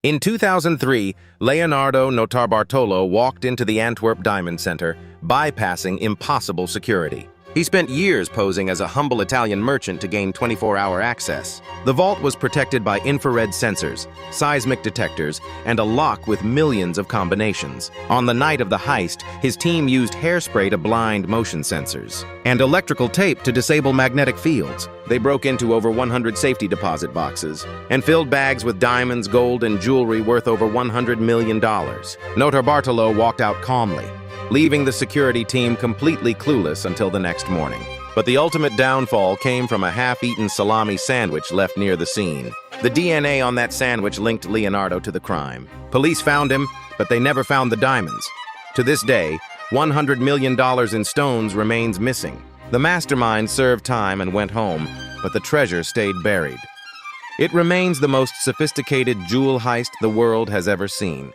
In 2003, Leonardo Notarbartolo walked into the Antwerp Diamond Center, bypassing impossible security. He spent years posing as a humble Italian merchant to gain 24-hour access. The vault was protected by infrared sensors, seismic detectors, and a lock with millions of combinations. On the night of the heist, his team used hairspray to blind motion sensors and electrical tape to disable magnetic fields. They broke into over 100 safety deposit boxes and filled bags with diamonds, gold, and jewelry worth over $100 million. Notarbartolo walked out calmly, leaving the security team completely clueless until the next morning. But the ultimate downfall came from a half-eaten salami sandwich left near the scene. The DNA on that sandwich linked Leonardo to the crime. Police found him, but they never found the diamonds. To this day, $100 million in stones remains missing. The mastermind served time and went home, but the treasure stayed buried. It remains the most sophisticated jewel heist the world has ever seen.